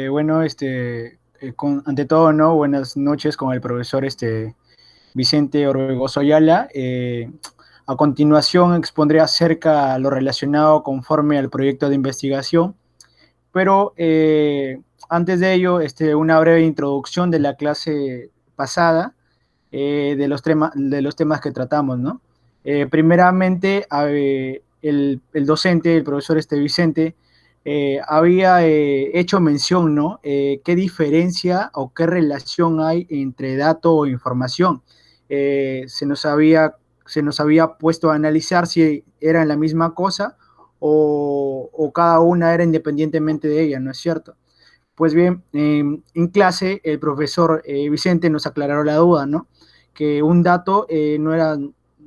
Bueno, ante todo, ¿no? Buenas noches con el profesor Vicente Orbegoso Ayala. A continuación expondré acerca lo relacionado conforme al proyecto de investigación, pero antes de ello, una breve introducción de la clase pasada, de los temas que tratamos, ¿no? Primeramente, el docente, el profesor Vicente, había hecho mención, ¿no? ¿Qué diferencia o qué relación hay entre dato o información? Se nos había puesto a analizar si eran la misma cosa o cada una era independientemente de ella, ¿no es cierto? Pues bien, en clase el profesor Vicente nos aclaró la duda, ¿no? Que un dato no era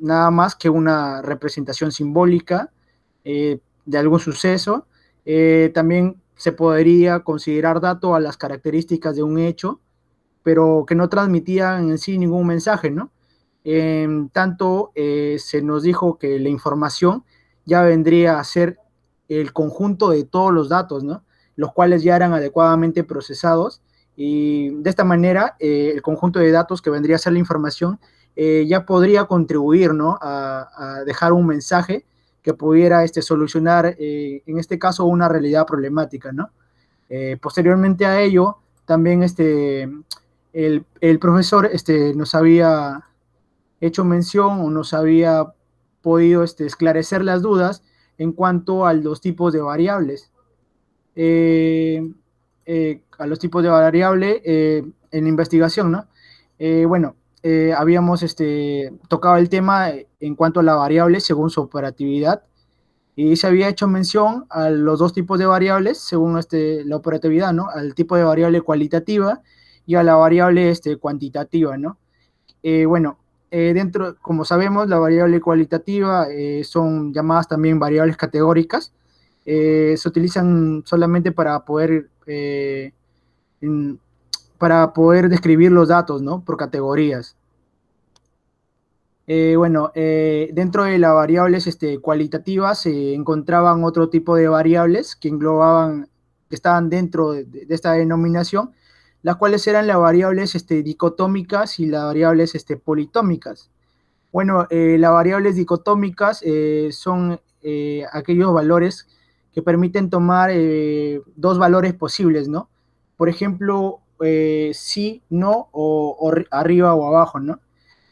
nada más que una representación simbólica de algún suceso. También se podría considerar dato a las características de un hecho, pero que no transmitían en sí ningún mensaje, ¿no? Tanto se nos dijo que la información ya vendría a ser el conjunto de todos los datos, ¿no? Los cuales ya eran adecuadamente procesados y de esta manera el conjunto de datos que vendría a ser la información ya podría contribuir, ¿no? A dejar un mensaje que pudiera solucionar, en este caso, una realidad problemática, ¿no? Posteriormente a ello, también el profesor nos había hecho mención o nos había podido esclarecer las dudas en cuanto a los tipos de variables. Eh, a los tipos de variable en investigación, ¿no? Bueno, habíamos tocado el tema en cuanto a la variable según su operatividad y se había hecho mención a los dos tipos de variables según la operatividad, ¿no? Al tipo de variable cualitativa y a la variable cuantitativa, ¿no? Bueno, como sabemos, la variable cualitativa son llamadas también variables categóricas. Se utilizan solamente para poder describir los datos, ¿no? Por categorías. Bueno, dentro de las variables cualitativas se encontraban otro tipo de variables que englobaban, que estaban dentro de esta denominación, las cuales eran las variables dicotómicas y las variables politómicas. Bueno, las variables dicotómicas son aquellos valores que permiten tomar dos valores posibles, ¿no? Por ejemplo, sí, no, o arriba o abajo, ¿no?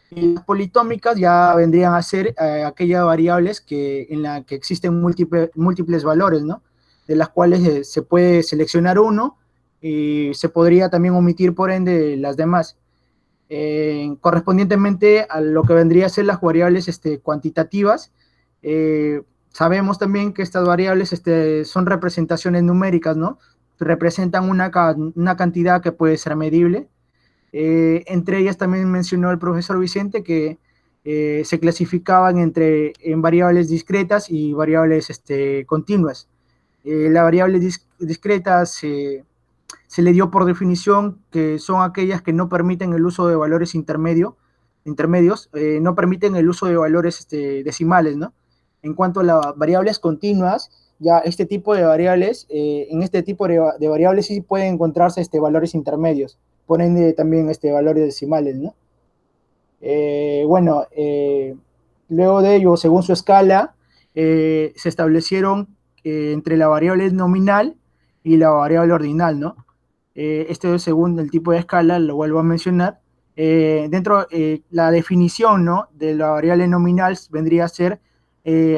Y las politómicas ya vendrían a ser aquellas variables en las que existen múltiples valores, ¿no? De las cuales se puede seleccionar uno y se podría también omitir, por ende, las demás. Correspondientemente a lo que vendría a ser las variables cuantitativas, sabemos también que estas variables son representaciones numéricas, ¿no? Representan una cantidad que puede ser medible. Entre ellas también mencionó el profesor Vicente que se clasificaban en variables discretas y variables continuas. Las variables discretas se le dio por definición que son aquellas que no permiten el uso de valores intermedios, no permiten el uso de valores decimales, ¿no? En cuanto a las variables continuas, ya este tipo de variables, en este tipo de variables sí pueden encontrarse valores intermedios, por ende también valores decimales, ¿no? Bueno, luego de ello, según su escala, se establecieron entre la variable nominal y la variable ordinal, ¿no? Esto es según el tipo de escala, lo vuelvo a mencionar. La definición, ¿no? De la variable nominal vendría a ser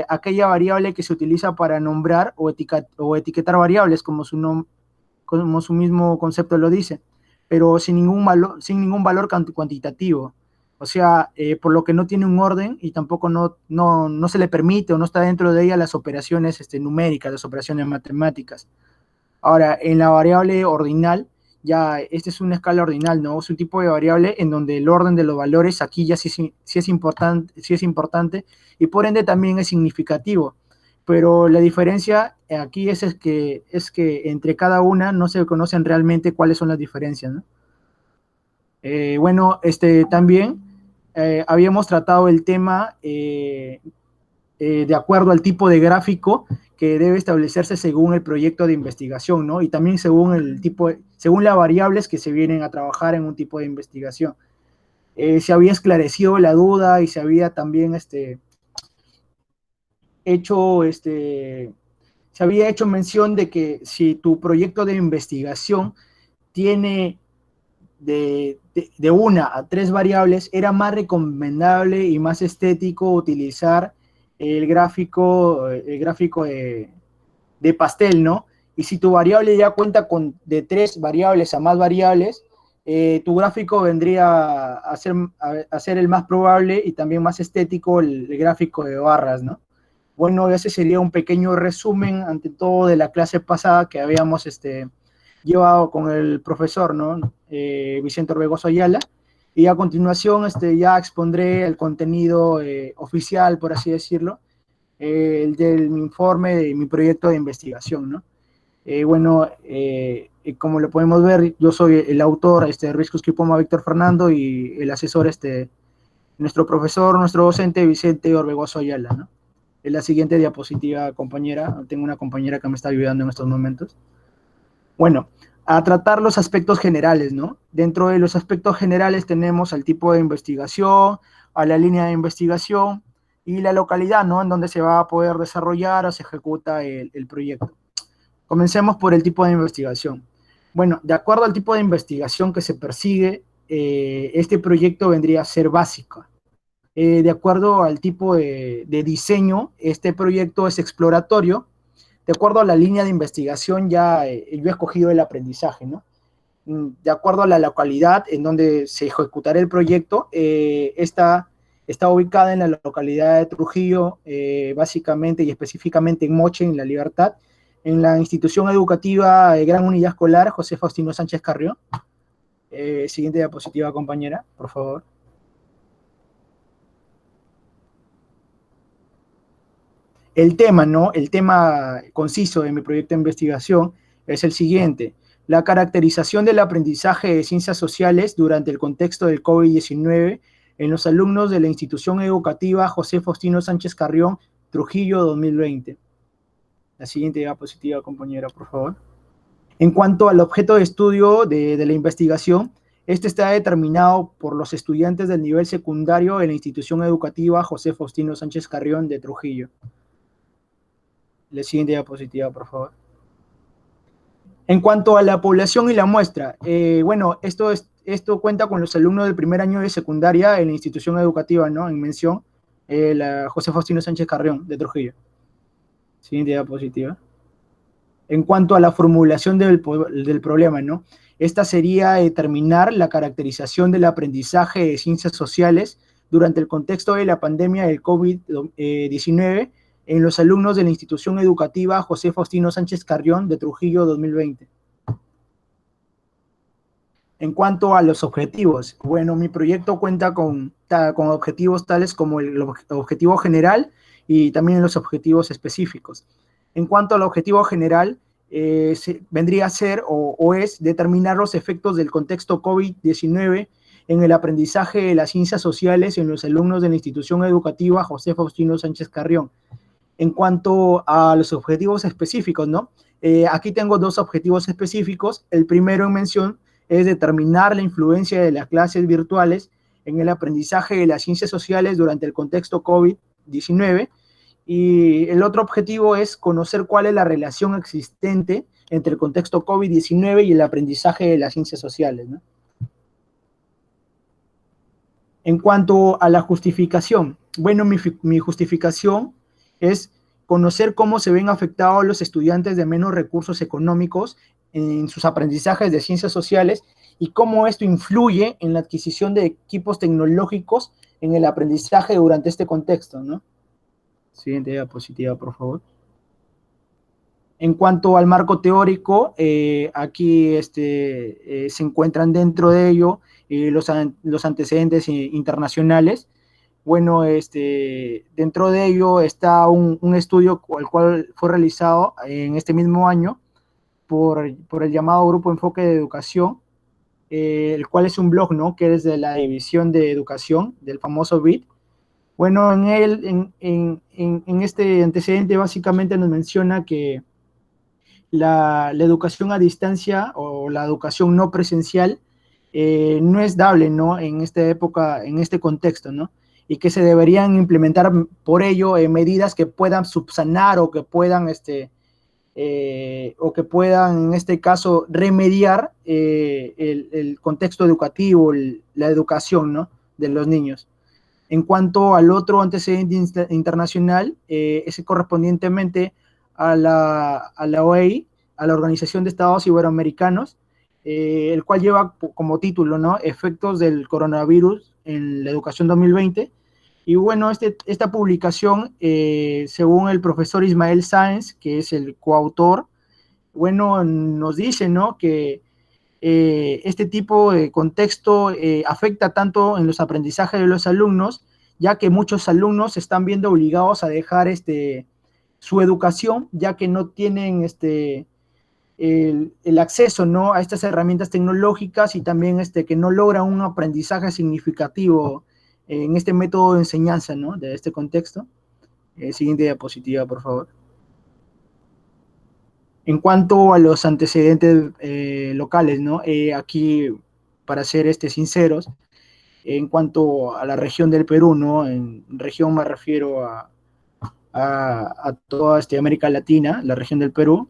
aquella variable que se utiliza para nombrar o etiquetar variables, como su mismo concepto lo dice, pero sin ningún valor cuantitativo. O sea, por lo que no tiene un orden y tampoco no se le permite o no está dentro de ella las operaciones numéricas, las operaciones matemáticas. Ahora, en la variable ordinal, ya esta es una escala ordinal, ¿no? Es un tipo de variable en donde el orden de los valores aquí ya sí es importante y por ende también es significativo. Pero la diferencia aquí es que entre cada una no se conocen realmente cuáles son las diferencias, ¿no? Bueno, también habíamos tratado el tema de acuerdo al tipo de gráfico que debe establecerse según el proyecto de investigación, ¿no? Y también según el tipo, según las variables que se vienen a trabajar en un tipo de investigación. Se había esclarecido la duda y se había también hecho, se había hecho mención de que si tu proyecto de investigación tiene de una a tres variables, era más recomendable y más estético utilizar el gráfico de pastel, ¿no? Y si tu variable ya cuenta con de tres variables a más variables, tu gráfico vendría a ser el más probable y también más estético el gráfico de barras, ¿no? Bueno, ese sería un pequeño resumen ante todo de la clase pasada que habíamos llevado con el profesor, ¿no? Vicente Orbegoso Ayala. Y a continuación ya expondré el contenido oficial, por así decirlo, el del mi informe de mi proyecto de investigación, ¿no? Bueno, como lo podemos ver, yo soy el autor, Riscos Kipoma Víctor Fernando, y el asesor, nuestro profesor, nuestro docente, Vicente Orbegoso Ayala, ¿no? En la siguiente diapositiva, compañera, tengo una compañera que me está ayudando en estos momentos. Bueno, a tratar los aspectos generales, ¿no? Dentro de los aspectos generales tenemos al tipo de investigación, a la línea de investigación y la localidad, ¿no? En donde se va a poder desarrollar o se ejecuta el proyecto. Comencemos por el tipo de investigación. Bueno, de acuerdo al tipo de investigación que se persigue, este proyecto vendría a ser básico. De acuerdo al tipo de diseño, este proyecto es exploratorio. De acuerdo a la línea de investigación, ya yo he escogido el aprendizaje, ¿no? De acuerdo a la localidad en donde se ejecutará el proyecto, está ubicada en la localidad de Trujillo, básicamente y específicamente en Moche, en La Libertad, en la institución educativa Gran Unidad Escolar José Faustino Sánchez Carrión. Siguiente diapositiva, compañera, por favor. El tema, ¿no? El tema conciso de mi proyecto de investigación es el siguiente: la caracterización del aprendizaje de ciencias sociales durante el contexto del COVID-19 en los alumnos de la institución educativa José Faustino Sánchez Carrión, Trujillo 2020. La siguiente diapositiva, compañera, por favor. En cuanto al objeto de estudio de la investigación, este está determinado por los estudiantes del nivel secundario en la institución educativa José Faustino Sánchez Carrión de Trujillo. La siguiente diapositiva, por favor. En cuanto a la población y la muestra, bueno, esto cuenta con los alumnos del primer año de secundaria en la institución educativa, ¿no? En mención, la José Faustino Sánchez Carrión de Trujillo. Siguiente diapositiva. En cuanto a la formulación del problema, ¿no? Esta sería determinar la caracterización del aprendizaje de ciencias sociales durante el contexto de la pandemia del COVID-19 en los alumnos de la institución educativa José Faustino Sánchez Carrión de Trujillo 2020. En cuanto a los objetivos, bueno, mi proyecto cuenta con objetivos tales como el objetivo general y también los objetivos específicos. En cuanto al objetivo general, vendría a ser o es determinar los efectos del contexto COVID-19 en el aprendizaje de las ciencias sociales en los alumnos de la institución educativa José Faustino Sánchez Carrión. En cuanto a los objetivos específicos, ¿no? Aquí tengo dos objetivos específicos. El primero en mención es determinar la influencia de las clases virtuales en el aprendizaje de las ciencias sociales durante el contexto COVID-19. Y el otro objetivo es conocer cuál es la relación existente entre el contexto COVID-19 y el aprendizaje de las ciencias sociales, ¿no? En cuanto a la justificación, bueno, mi justificación es conocer cómo se ven afectados los estudiantes de menos recursos económicos en sus aprendizajes de ciencias sociales y cómo esto influye en la adquisición de equipos tecnológicos en el aprendizaje durante este contexto, ¿no? Siguiente diapositiva, por favor. En cuanto al marco teórico, aquí se encuentran dentro de ello los antecedentes internacionales. Bueno, dentro de ello está un estudio el cual fue realizado en este mismo año por el llamado Grupo Enfoque de Educación, el cual es un blog, ¿no? Que es de la División de Educación, del famoso BID. Bueno, en este antecedente básicamente nos menciona que la educación a distancia o la educación no presencial no es dable, ¿no? En esta época, en este contexto, ¿no? Y que se deberían implementar por ello medidas que puedan subsanar o que puedan, en este caso, remediar el contexto educativo, la educación, ¿no? De los niños. En cuanto al otro antecedente internacional, es correspondientemente a la OEI, a la Organización de Estados Iberoamericanos, el cual lleva como título, ¿no? Efectos del coronavirus en la educación 2020. Y bueno, esta publicación, según el profesor Ismael Sáenz, que es el coautor, bueno, nos dice, ¿no? Que este tipo de contexto afecta tanto en los aprendizajes de los alumnos, ya que muchos alumnos se están viendo obligados a dejar su educación, ya que no tienen el acceso, ¿no? A estas herramientas tecnológicas y también que no logran un aprendizaje significativo en este método de enseñanza, ¿no? De este contexto. Siguiente diapositiva, por favor. En cuanto a los antecedentes locales, ¿no? Aquí, para ser sinceros, en cuanto a la región del Perú, ¿no? En región me refiero a toda América Latina, la región del Perú.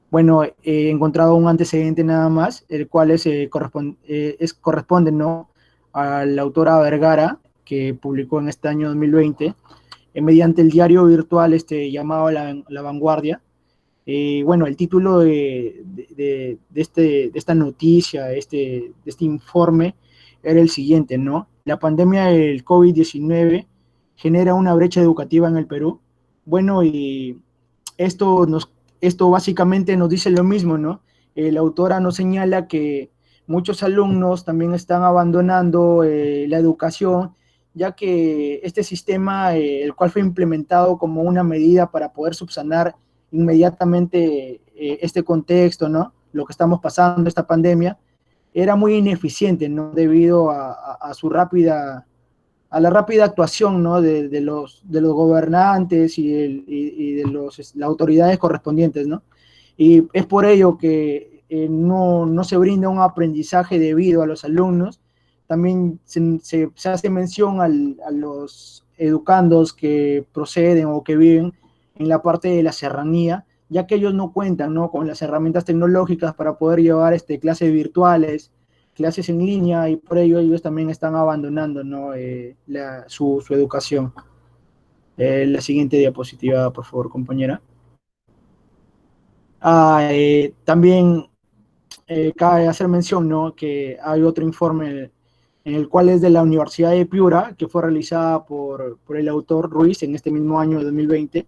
Bueno, he encontrado un antecedente nada más, el cual corresponde, ¿no? A la autora Vergara, que publicó en este año 2020, mediante el diario virtual llamado La Vanguardia. Bueno, el título de esta noticia, de este informe, era el siguiente, ¿no? La pandemia del COVID-19 genera una brecha educativa en el Perú. Bueno, y esto, esto básicamente nos dice lo mismo, ¿no? La autora nos señala que muchos alumnos también están abandonando la educación, ya que este sistema, el cual fue implementado como una medida para poder subsanar inmediatamente este contexto, ¿no? Lo que estamos pasando, esta pandemia, era muy ineficiente, ¿no? Debido a su a la rápida actuación, ¿no? De los gobernantes y de las autoridades correspondientes, ¿no? Y es por ello que no se brinda un aprendizaje debido a los alumnos. También se hace mención a los educandos que proceden o que viven en la parte de la serranía, ya que ellos no cuentan, ¿no? Con las herramientas tecnológicas para poder llevar clases virtuales, clases en línea, y por ello ellos también están abandonando, ¿no? Su educación. La siguiente diapositiva, por favor, compañera. También cabe hacer mención, ¿no? Que hay otro informe en el cual es de la Universidad de Piura, que fue realizada por el autor Ruiz en este mismo año de 2020,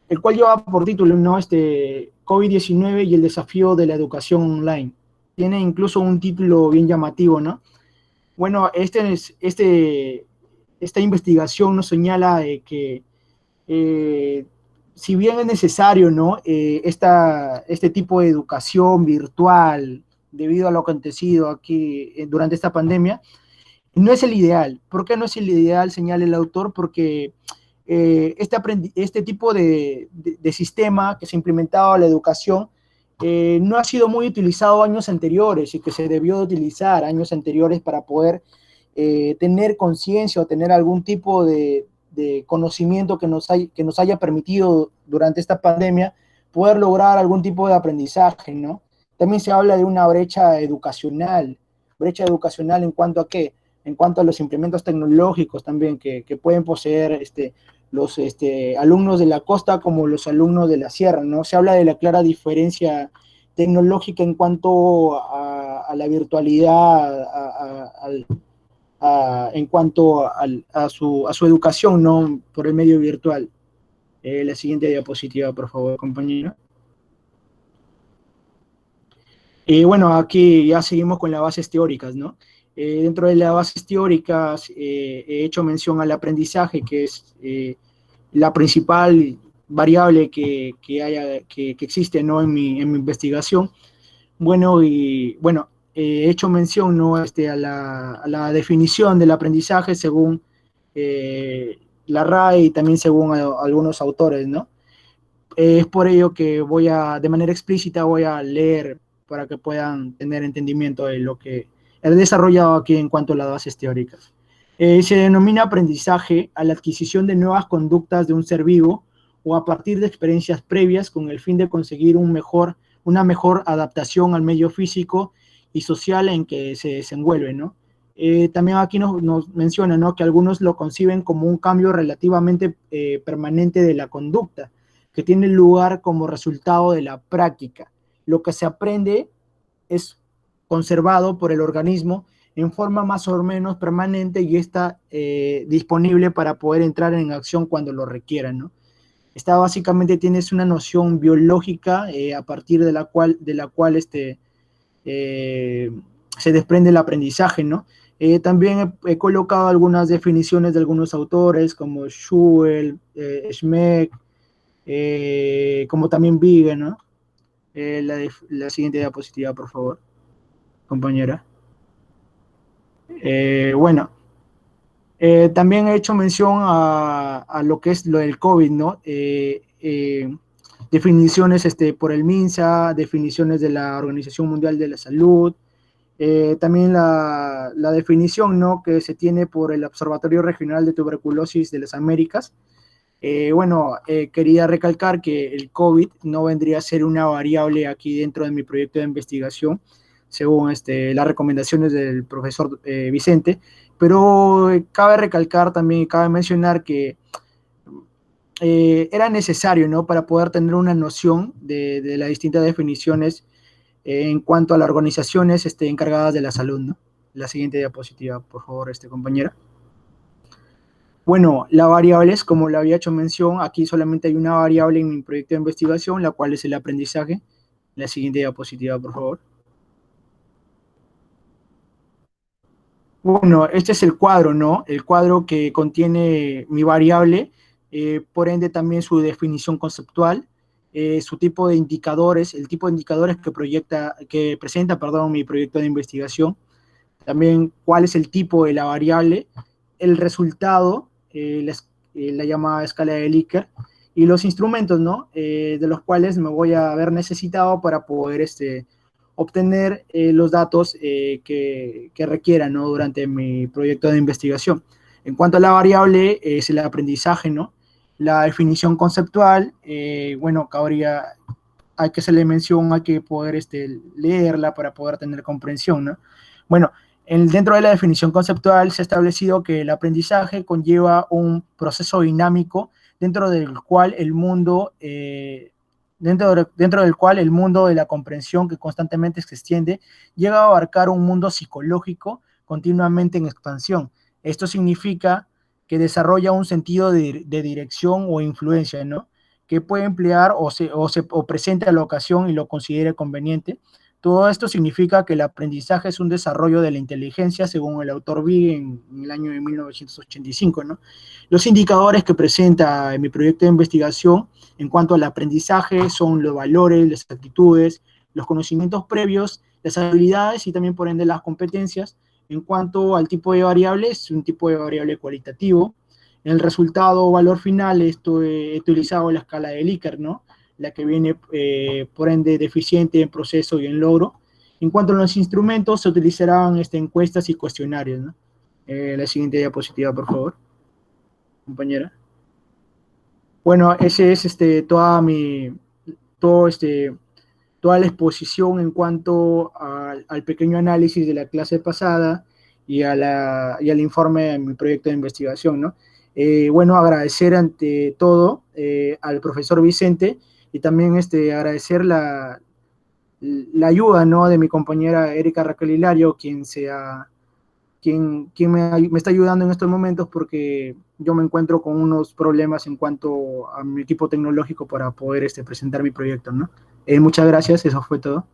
el cual lleva por título, ¿no? COVID-19 y el desafío de la educación online. Tiene incluso un título bien llamativo, ¿no? Bueno, esta investigación nos señala que si bien es necesario, ¿no? Este tipo de educación virtual, debido a lo acontecido aquí durante esta pandemia, no es el ideal. ¿Por qué no es el ideal? Señala el autor, porque este tipo de sistema que se ha implementado a la educación no ha sido muy utilizado años anteriores y que se debió de utilizar años anteriores para poder tener conciencia o tener algún tipo de conocimiento que nos haya permitido durante esta pandemia poder lograr algún tipo de aprendizaje, ¿no? También se habla de una brecha educacional en cuanto a qué, en cuanto a los implementos tecnológicos también que pueden poseer los alumnos de la costa como los alumnos de la sierra, ¿no? Se habla de la clara diferencia tecnológica en cuanto a la virtualidad, en cuanto a su educación, ¿no? Por el medio virtual. La siguiente diapositiva, por favor, compañero. Y bueno, aquí ya seguimos con las bases teóricas, ¿no? Dentro de las bases teóricas he hecho mención al aprendizaje, que es la principal variable que existe, ¿no? En mi investigación. Bueno, y bueno, he hecho mención, ¿no? A la definición del aprendizaje según la RAE y también según algunos autores, ¿no? Es por ello que de manera explícita, voy a leer para que puedan tener entendimiento de lo que he desarrollado aquí en cuanto a las bases teóricas. Se denomina aprendizaje a la adquisición de nuevas conductas de un ser vivo o a partir de experiencias previas con el fin de conseguir una mejor adaptación al medio físico y social en que se desenvuelve, ¿no? También aquí nos menciona, ¿no?, que algunos lo conciben como un cambio relativamente permanente de la conducta, que tiene lugar como resultado de la práctica. Lo que se aprende es conservado por el organismo en forma más o menos permanente y está disponible para poder entrar en acción cuando lo requiera, ¿no? Esta básicamente tienes una noción biológica a partir de la cual eh, se desprende el aprendizaje, ¿no? También he colocado algunas definiciones de algunos autores como Schuell, Schmeck, como también Vigue, ¿no? La siguiente diapositiva, por favor, compañera. Bueno, también he hecho mención a lo que es lo del COVID, ¿no? Definiciones por el MINSA, definiciones de la Organización Mundial de la Salud, también la definición, ¿no?, que se tiene por el Observatorio Regional de Tuberculosis de las Américas. Bueno, quería recalcar que el COVID no vendría a ser una variable aquí dentro de mi proyecto de investigación, según las recomendaciones del profesor Vicente, pero cabe recalcar también, cabe mencionar que era necesario, ¿no?, para poder tener una noción de las distintas definiciones en cuanto a las organizaciones encargadas de la salud, ¿no? La siguiente diapositiva, por favor, compañera. Bueno, las variables, como le había hecho mención, aquí solamente hay una variable en mi proyecto de investigación, la cual es el aprendizaje. La siguiente diapositiva, por favor. Bueno, este es el cuadro, ¿no? El cuadro que contiene mi variable, por ende también su definición conceptual, su tipo de indicadores, el tipo de indicadores que presenta, perdón, mi proyecto de investigación, también cuál es el tipo de la variable, el resultado, la llamada escala de Likert, y los instrumentos, ¿no?, de los cuales me voy a haber necesitado para poder obtener los datos que requieran, ¿no?, durante mi proyecto de investigación. En cuanto a la variable, es el aprendizaje, ¿no? La definición conceptual, bueno, hay que hacerle mención, hay que poder leerla para poder tener comprensión, ¿no? Bueno, dentro de la definición conceptual se ha establecido que el aprendizaje conlleva un proceso dinámico dentro del cual el mundo, dentro del cual el mundo de la comprensión que constantemente se extiende llega a abarcar un mundo psicológico continuamente en expansión. Esto significa que desarrolla un sentido de dirección o influencia, ¿no?, que puede emplear o presente a la ocasión y lo considere conveniente. Todo esto significa que el aprendizaje es un desarrollo de la inteligencia, según el autor Big en el año de 1985, ¿no? Los indicadores que presenta en mi proyecto de investigación en cuanto al aprendizaje son los valores, las actitudes, los conocimientos previos, las habilidades y también por ende las competencias. En cuanto al tipo de variable, es un tipo de variable cualitativo. En el resultado o valor final, he utilizado la escala de Likert, ¿no?, la que viene por ende deficiente en proceso y en logro. En cuanto a los instrumentos, se utilizarán encuestas y cuestionarios, ¿no? La siguiente diapositiva, por favor, compañera. Bueno, ese es todo toda la exposición en cuanto al pequeño análisis de la clase pasada y al informe de mi proyecto de investigación, ¿no? Bueno, agradecer ante todo al profesor Vicente y también agradecer la ayuda, ¿no?, de mi compañera Erika Raquel Hilario, quien me está ayudando en estos momentos porque yo me encuentro con unos problemas en cuanto a mi equipo tecnológico para poder presentar mi proyecto, ¿no? Muchas gracias, eso fue todo.